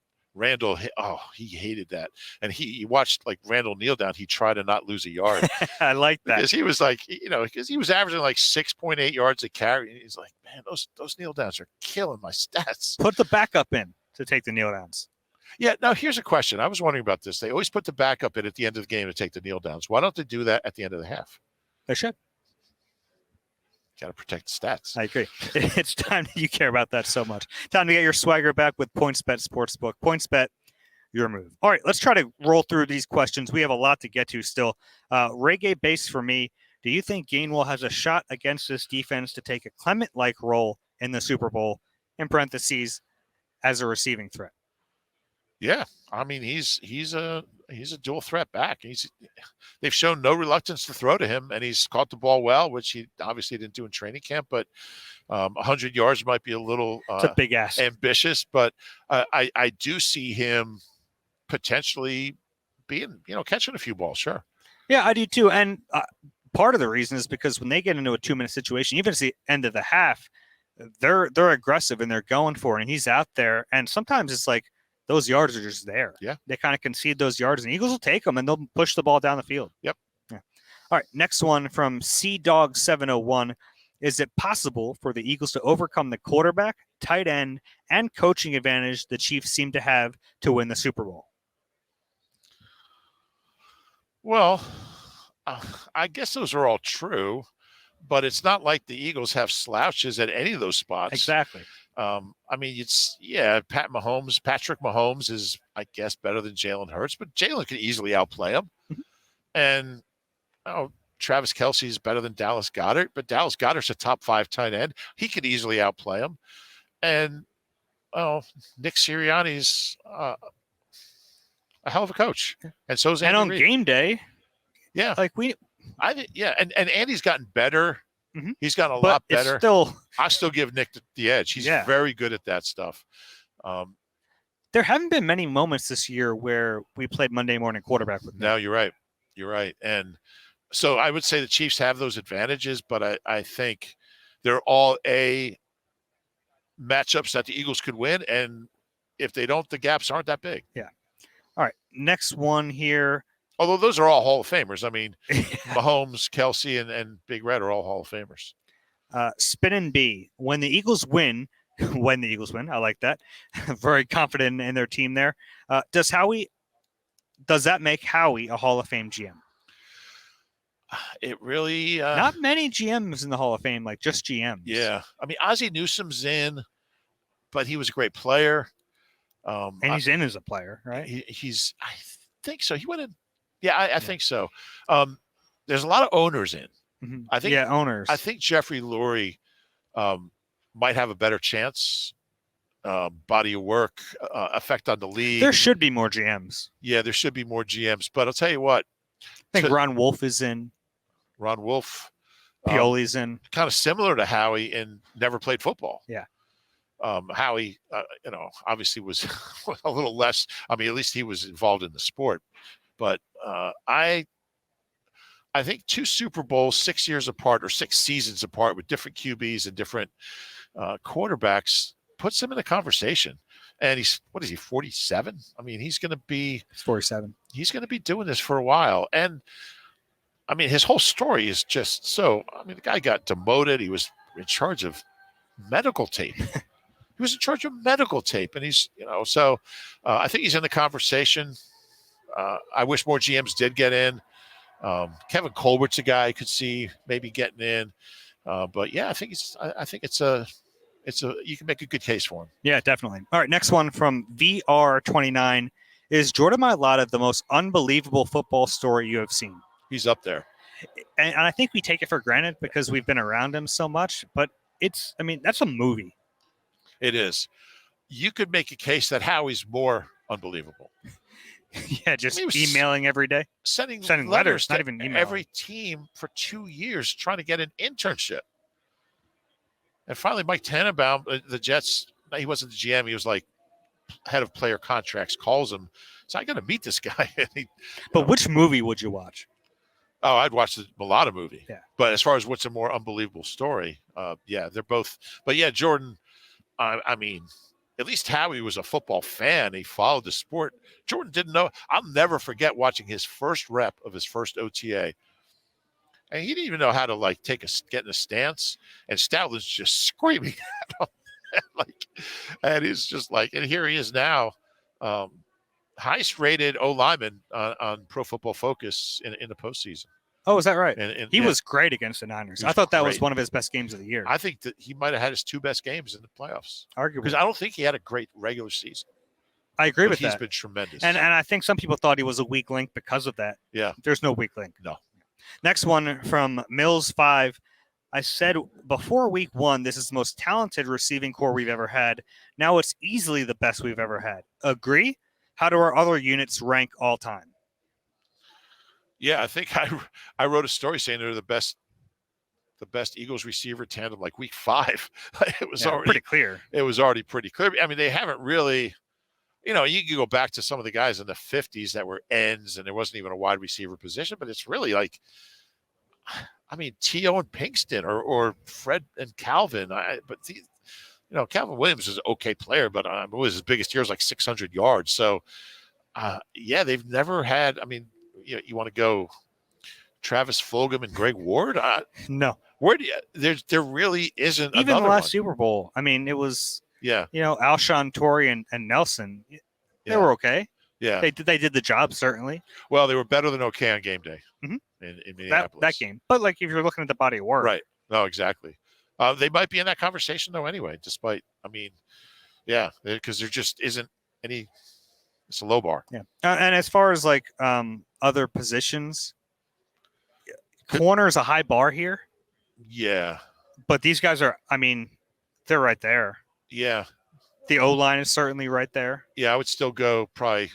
He hated that. And he watched like Randall kneel down. He tried to not lose a yard. I like that. Because he was like, because he was averaging like 6.8 yards a carry. And he's like, man, those kneel downs are killing my stats. Put the backup in to take the kneel downs. Yeah. Now here's a question. I was wondering about this. They always put the backup in at the end of the game to take the kneel downs. Why don't they do that at the end of the half? They should. Got to protect the stats. I agree. It's time you care about that so much. Time to get your swagger back with PointsBet Sportsbook. PointsBet, your move. All right, let's try to roll through these questions. We have a lot to get to still. Reggae base for me. Do you think Gainwell has a shot against this defense to take a Clement-like role in the Super Bowl, in parentheses, as a receiving threat? Yeah, I mean he's a dual threat back. They've shown no reluctance to throw to him, and he's caught the ball well, which he obviously didn't do in training camp. But 100 yards might be a little it's a big ask. Ambitious, but I do see him potentially being catching a few balls. Sure. Yeah, I do too. And part of the reason is because when they get into a 2-minute situation, even at the end of the half, they're aggressive and they're going for it. And he's out there, and sometimes it's like, those yards are just there. Yeah. They kind of concede those yards, and Eagles will take them, and they'll push the ball down the field. Yep. Yeah. All right, next one from CDog701. Is it possible for the Eagles to overcome the quarterback, tight end, and coaching advantage the Chiefs seem to have to win the Super Bowl? Well, I guess those are all true, but it's not like the Eagles have slouches at any of those spots. Exactly. I mean, Patrick Mahomes is, I guess, better than Jalen Hurts, but Jalen could easily outplay him. And Travis Kelce is better than Dallas Goedert, but Dallas Goedert's a top 5 tight end. He could easily outplay him. And Nick Sirianni's a hell of a coach, and so is Andy And on Reid. game day, yeah, and Andy's gotten better. Mm-hmm. He's gotten a lot better. I still give Nick the edge. He's very good at that stuff. There haven't been many moments this year where we played Monday morning quarterback with Nick. No, you're right. You're right. And so I would say the Chiefs have those advantages, but I think they're all matchups that the Eagles could win. And if they don't, the gaps aren't that big. Yeah. All right. Next one here. Although those are all Hall of Famers. I mean, Mahomes, Kelce, and Big Red are all Hall of Famers. Spin B. When the Eagles win, I like that. Very confident in their team there. Does that make Howie a Hall of Fame GM? It really not many GMs in the Hall of Fame, like just GMs. Yeah, I mean Ozzie Newsome's in, but he was a great player. And he's in as a player, right? I think so. He went in. Yeah, I think so. There's a lot of owners in. Mm-hmm. I think owners. I think Jeffrey Lurie might have a better chance. Body of work, effect on the league. There should be more GMs. Yeah, there should be more GMs. But I'll tell you what. I think Ron Wolf is in. Ron Wolf. Pioli's in. Kind of similar to Howie and never played football. Yeah. Howie, obviously was a little less. I mean, at least he was involved in the sport. But I think 2 Super Bowls 6 years apart or 6 seasons apart with different QBs and different quarterbacks puts him in the conversation. And he's 47? I mean, he's 47. He's going to be doing this for a while. And I mean, his whole story is just so, I mean, the guy got demoted. He was in charge of medical tape. He was in charge of medical tape. And he's, so I think he's in the conversation. I wish more GMs did get in. Kevin Colbert's a guy I could see maybe getting in. But yeah, I think it's you can make a good case for him. Yeah, definitely. All right, next one from VR29. Is Jordan Mailata the most unbelievable football story you have seen? He's up there. And I think we take it for granted because we've been around him so much, but that's a movie. It is. You could make a case that Howie's more unbelievable. Yeah, just emailing every day. Sending letters, not even emailing. Every team for 2 years trying to get an internship. And finally, Mike Tannenbaum, the Jets, he wasn't the GM. He was like head of player contracts, calls him. So I got to meet this guy. But which movie would you watch? Oh, I'd watch the Mailata movie. Yeah. But as far as what's a more unbelievable story, they're both. But yeah, Jordan, I mean, at least Howie was a football fan. He followed the sport. Jordan didn't know. I'll never forget watching his first rep of his first OTA. And he didn't even know how to get in a stance. And Stoutland's just screaming at him. And he's just and here he is now, highest rated O-lineman on Pro Football Focus in the postseason. Oh, is that right? And he was great against the Niners. I thought that was one of his best games of the year. I think that he might have had his 2 best games in the playoffs. Arguably. Because I don't think he had a great regular season. I agree with that. He's been tremendous. And I think some people thought he was a weak link because of that. Yeah. There's no weak link. No. Next one from Mills5. I said before week 1, this is the most talented receiving core we've ever had. Now it's easily the best we've ever had. Agree? How do our other units rank all time? Yeah, I think I wrote a story saying they're the best Eagles receiver tandem like week 5. It was already pretty clear. It was already pretty clear. I mean, they haven't really, you can go back to some of the guys in the 50s that were ends and there wasn't even a wide receiver position, but it's really T.O. and Pinkston or Fred and Calvin. Calvin Williams is an okay player, but his biggest year was 600 yards. So, they've never had, you want to go Travis Fulgham and Greg Ward. No, Where do you, there really isn't even the another last one. Super Bowl. I mean, it was Yeah, Alshon, Torrey, and Nelson. They yeah, were okay. yeah. They did the job certainly. Well, they were better than okay on game day Mhm. in That Minneapolis. game, but like if you're looking at the body of work, Right? No, exactly. They might be in that conversation though anyway. Despite, I mean, yeah, because there just isn't any. It's a low bar. Yeah, and as far as like other positions, corner is a high bar here, Yeah, but these guys are. I mean, they're right there. yeah, The O line is certainly right there. yeah. I would still go probably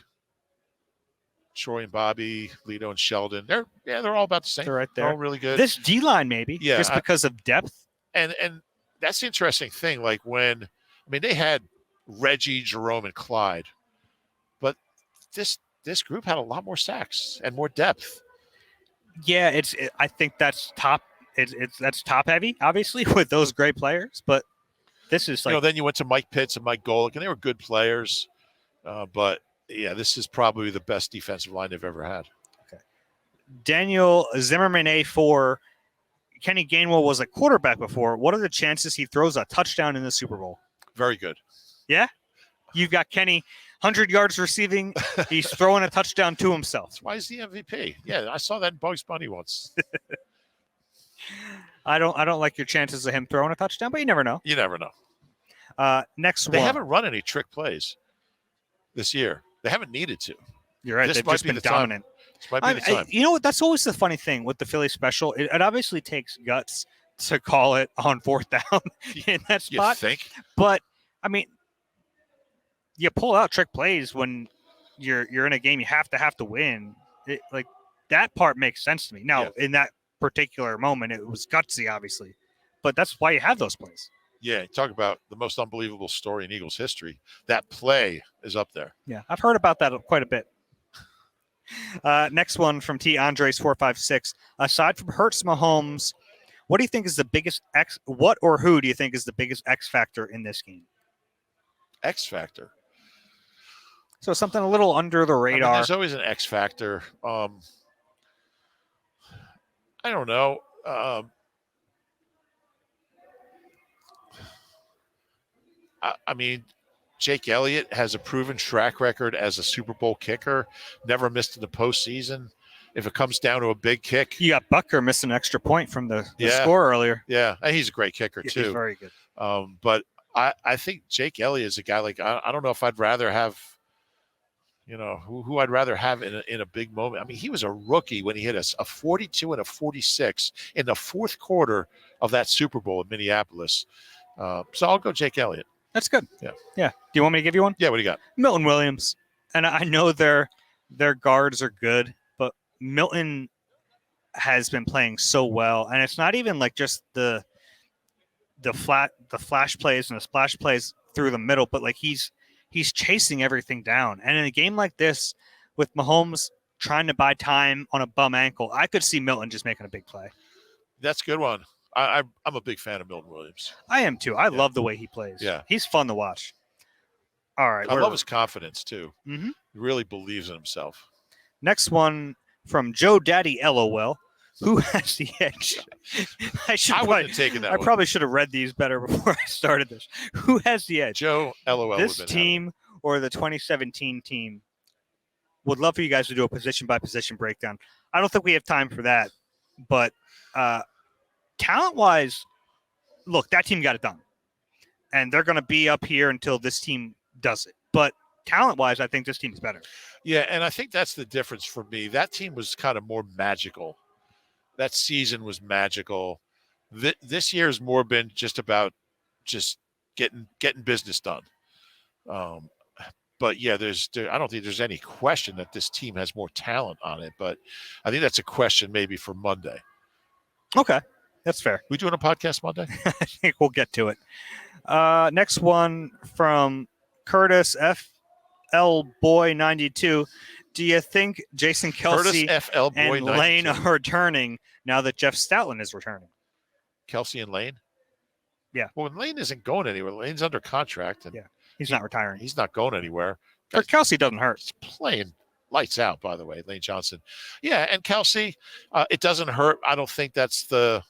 Troy and Bobby, Lito and Sheldon. They're all about the same. They're right They're there. all really good. This D line maybe, Yeah, just because of depth. And that's the interesting thing. Like they had Reggie, Jerome, and Clyde, but this group had a lot more sacks and more depth. Yeah, I think that's top. That's top heavy, obviously, with those great players. But this is like Then you went to Mike Pitts and Mike Golick, and they were good players. But yeah, this is probably the best defensive line they've ever had. Okay. Daniel Zimmerman A4. Kenny Gainwell was a quarterback before. What are the chances he throws a touchdown in the Super Bowl? Very good. Yeah, you've got Kenny, 100 yards receiving. He's throwing a touchdown to himself. That's why he's the MVP. Yeah, I saw that in Bugs Bunny once. I don't like your chances of him throwing a touchdown, but you never know. You never know. Next They one. haven't run any trick plays this year. They haven't needed to. You're right. This They've might just be been the time. dominant. This might be the time. You know what? That's always the funny thing with the Philly special. It obviously takes guts to call it on fourth down in that spot. You think? But I mean, you pull out trick plays when you're in a game you have to win. Like that part makes sense to me. Now, in that particular moment, it was gutsy, obviously, but that's why you have those plays. Yeah, talk about the most unbelievable story in Eagles history. That play is up there. Yeah, I've heard about that quite a bit. Next one from T. Andres 456. Aside from Hurts, Mahomes, what do you think is the biggest who do you think is the biggest X factor in this game? X factor. So something a little under the radar. There's always an X factor. I don't know. I mean, Jake Elliott has a proven track record as a Super Bowl kicker, never missed in the postseason. If it comes down to a big kick. You got Bucker missing an extra point from the score earlier. Yeah, and he's a great kicker, too. He's very good. But I think Jake Elliott is a guy like, I don't know if I'd rather have, who I'd rather have in a big moment. I mean, he was a rookie when he hit a 42 and a 46 in the fourth quarter of that Super Bowl in Minneapolis. So I'll go Jake Elliott. That's good. Yeah. Do you want me to give you one? Yeah, what do you got? Milton Williams. And I know their guards are good, but Milton has been playing so well. And it's not even like just the flash plays and the splash plays through the middle, but like he's chasing everything down. And in a game like this, with Mahomes trying to buy time on a bum ankle, I could see Milton just making a big play. That's a good one. I'm a big fan of Milton Williams. I am too. I love the way he plays. Yeah. He's fun to watch. All right. I love his confidence too. Mm-hmm. He really believes in himself. Next one from Joe Daddy LOL. Who has the edge? I wouldn't have taken that I one. probably should have read these better before I started this. Who has the edge? Joe LOL. This team or the 2017 team? Would love for you guys to do a position-by-position breakdown. I don't think we have time for that, but talent-wise, look, that team got it done. And they're going to be up here until this team does it. But talent-wise, I think this team is better. Yeah, and I think that's the difference for me. That team was kind of more magical. That season was magical. This year has more been just about just getting business done. But yeah, I don't think there's any question that this team has more talent on it. But I think that's a question maybe for Monday. Okay, that's fair. We doing a podcast Monday? I think we'll get to it. Next one from Curtis FL Boy 92. Do you think Jason Kelsey and Lane are returning now that Jeff Stoutland is returning? Kelsey and Lane? Yeah. Well, Lane isn't going anywhere. Lane's under contract. And he's not retiring. He's not going anywhere. Or Kelsey doesn't hurt. He's playing lights out, by the way, Lane Johnson. Yeah, and Kelsey, it doesn't hurt. I don't think that's that's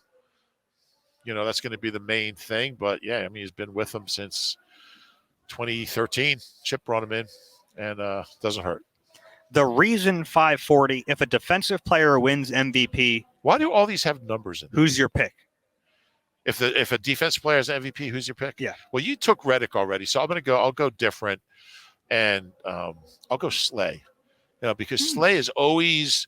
going to be the main thing. But yeah, I mean, he's been with them since 2013. Chip brought him in, and doesn't hurt. The reason 540, if a defensive player wins MVP, why do all these have numbers in them? Who's your pick? If a defensive player is MVP, who's your pick? Yeah. Well, you took Reddick already, so I'll go different, and I'll go Slay. Because Slay is always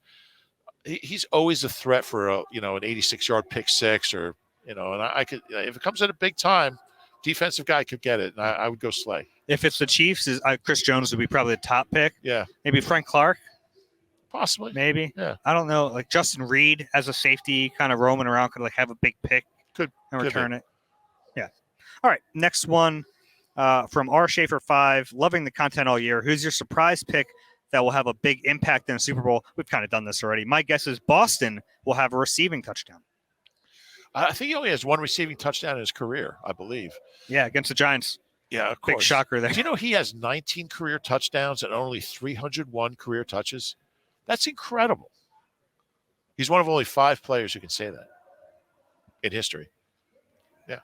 he's always a threat for an 86-yard pick six, or and I could, if it comes at a big time, defensive guy could get it, and I would go Slay. If it's the Chiefs, Chris Jones would be probably the top pick. Yeah. Maybe Frank Clark. Possibly. Maybe. Yeah. I don't know. Like Justin Reed as a safety, kind of roaming around, could have a big pick. Could return it. Yeah. All right. Next one from R. Schaefer 5. Loving the content all year. Who's your surprise pick that will have a big impact in a Super Bowl? We've kind of done this already. My guess is Boston will have a receiving touchdown. I think he only has one receiving touchdown in his career, I believe. Yeah, against the Giants. Yeah, of course. Big shocker there. Do you know he has 19 career touchdowns and only 301 career touches? That's incredible. He's one of only 5 players who can say that in history. Yeah.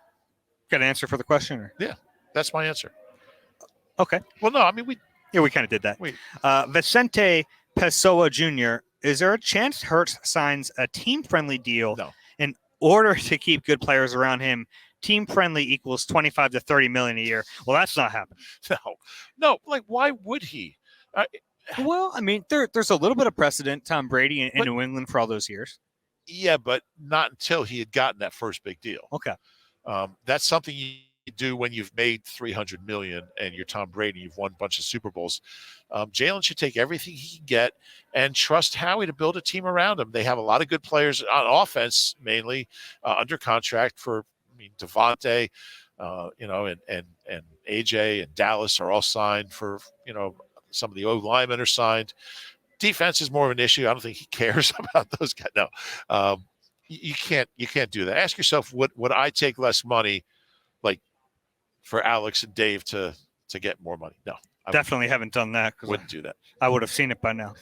Got an answer for the question? Or? Yeah, that's my answer. Okay. Well, no, I mean, we kind of did that. Vicente Pessoa Jr., is there a chance Hurts signs a team-friendly deal? No. In order to keep good players around him, team-friendly equals 25 to 30 million a year. Well, that's not happening. No. Like, why would he? Well, I mean, there's a little bit of precedent. Tom Brady in New England for all those years. Yeah, but not until he had gotten that first big deal. Okay. That's something you do when you've made $300 million and you're Tom Brady, you've won a bunch of Super Bowls. Jalen should take everything he can get and trust Howie to build a team around him. They have a lot of good players on offense, mainly under contract for, Devontae, and AJ and Dallas are all signed for, some of the O linemen are signed. Defense is more of an issue. I don't think he cares about those guys. No, you can't do that. Ask yourself, would I take less money, like for Alex and Dave to get more money? No, I definitely haven't done that. Wouldn't do that. I would have seen it by now.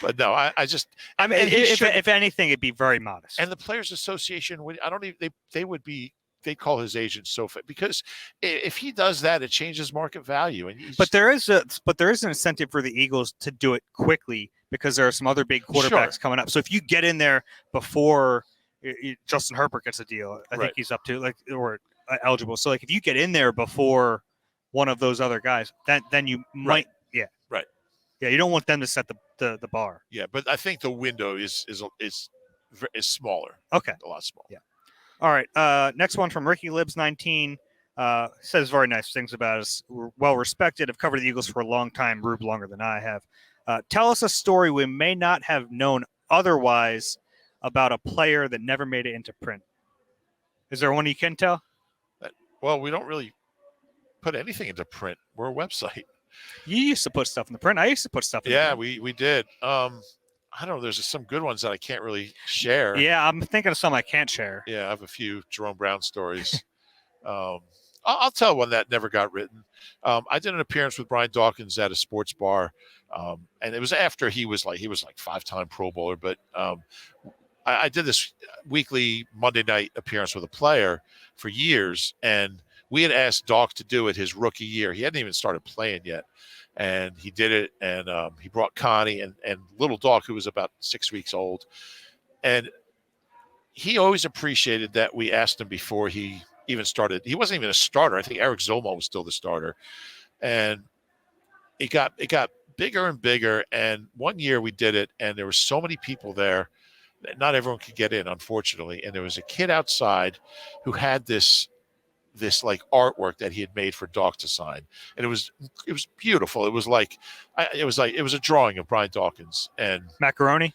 But no, I mean, if anything, it'd be very modest. And the Players Association would. I don't even. They call his agent because if he does that, it changes market value. But there is an incentive for the Eagles to do it quickly because there are some other big quarterbacks coming up. So if you get in there before Justin Herbert gets a deal, I think he's up to or eligible. So if you get in there before one of those other guys, then you might yeah, you don't want them to set the bar. Yeah, but I think the window is smaller. Okay, a lot smaller. Yeah. All right. Next one from Ricky Libs 19 says very nice things about us. We're well respected. Have covered the Eagles for a long time. Rube longer than I have. Tell us a story we may not have known otherwise about a player that never made it into print. Is there one you can tell? Well, we don't really put anything into print. We're a website. You used to put stuff in the print. I used to put stuff in the print. Yeah, we did. I don't know. There's some good ones that I can't really share. Yeah, I'm thinking of some I can't share. Yeah, I have a few Jerome Brown stories. I'll tell one that never got written. I did an appearance with Brian Dawkins at a sports bar, and it was after he was like 5-time Pro Bowler. But I did this weekly Monday night appearance with a player for years, and we had asked Doc to do it his rookie year. He hadn't even started playing yet. And he did it, and he brought Connie and little Doc, who was about 6 weeks old. And he always appreciated that we asked him before he even started. He wasn't even a starter. I think Eric Zolmo was still the starter. And it got bigger and bigger. And one year we did it, and there were so many people there that not everyone could get in, unfortunately. And there was a kid outside who had this like artwork that he had made for Doc to sign, and it was beautiful. It was a drawing of Brian Dawkins and macaroni.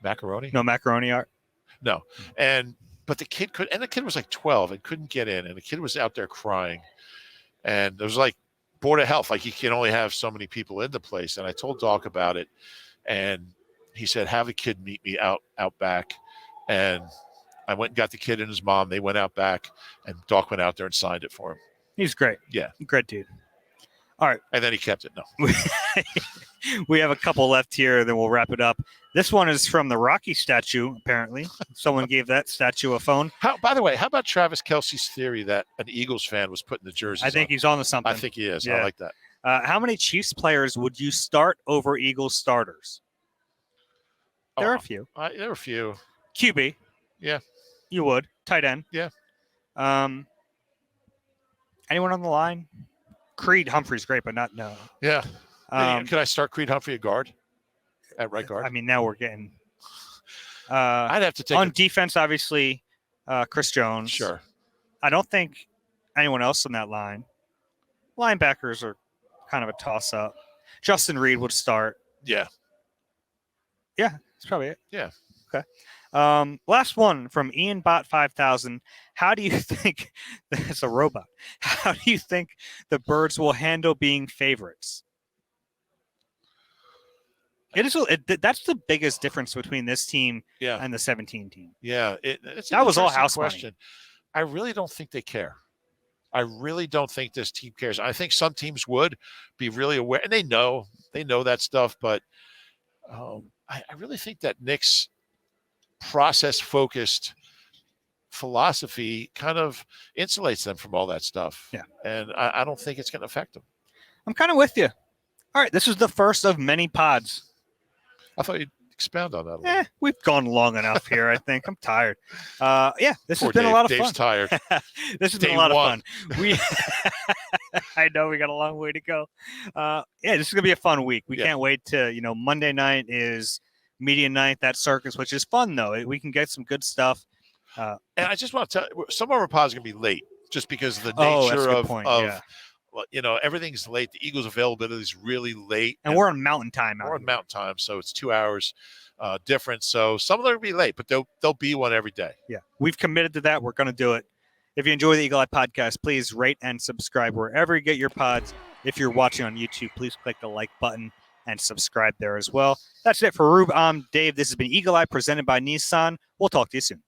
No macaroni art. No, but the kid was like 12 and couldn't get in, and the kid was out there crying, and there was like Board of Health, like you can only have so many people in the place. And I told Doc about it, and he said, "Have a kid meet me out back," and I went and got the kid and his mom. They went out back, and Doc went out there and signed it for him. He's great. Yeah. Great dude. All right. And then he kept it. No. We have a couple left here, then we'll wrap it up. This one is from the Rocky statue, apparently. Someone gave that statue a phone. By the way, how about Travis Kelce's theory that an Eagles fan was putting the jerseys I think he's on to something. I think he is. Yeah. I like that. How many Chiefs players would you start over Eagles starters? There are a few. There are a few. QB. Yeah. You would. Tight end. Yeah. Anyone on the line? Creed Humphrey's great, but not no. Yeah. Could I start Creed Humphrey at guard? At right guard? I mean, now we're getting. I'd have to take on defense, obviously, Chris Jones. Sure. I don't think anyone else on that line. Linebackers are kind of a toss-up. Justin Reed would start. Yeah. Yeah, that's probably it. Yeah. Okay. Last one from Ian Bot 5000. How do you think that's a robot? How do you think the Birds will handle being favorites? That's the biggest difference between this team and the 17 team. Yeah, it's that was all house question. Money. I really don't think they care. I really don't think this team cares. I think some teams would be really aware, and they know that stuff. But I really think that Nick's process-focused philosophy kind of insulates them from all that stuff. Yeah, and I don't think it's going to affect them. I'm kind of with you. All right, this is the first of many pods. I thought you'd expound on that a little. We've gone long enough here, I think. I'm tired. This has been Dave. a lot of Dave's fun. Tired. This has been a lot of fun. I know we got a long way to go. This is going to be a fun week. We can't wait to, Monday night is media night, that circus, which is fun, though. We can get some good stuff. And I just want to tell you, some of our pods are going to be late just because of the nature of everything's late. The Eagles availability is really late. And we're on mountain time. We're on mountain time, so it's 2 hours difference. So some of them will be late, but there'll be one every day. Yeah, we've committed to that. We're going to do it. If you enjoy the Eagle Eye Podcast, please rate and subscribe wherever you get your pods. If you're watching on YouTube, please click the like button and subscribe there as well. That's it for Rube. I'm Dave. This has been Eagle Eye presented by Nissan. We'll talk to you soon.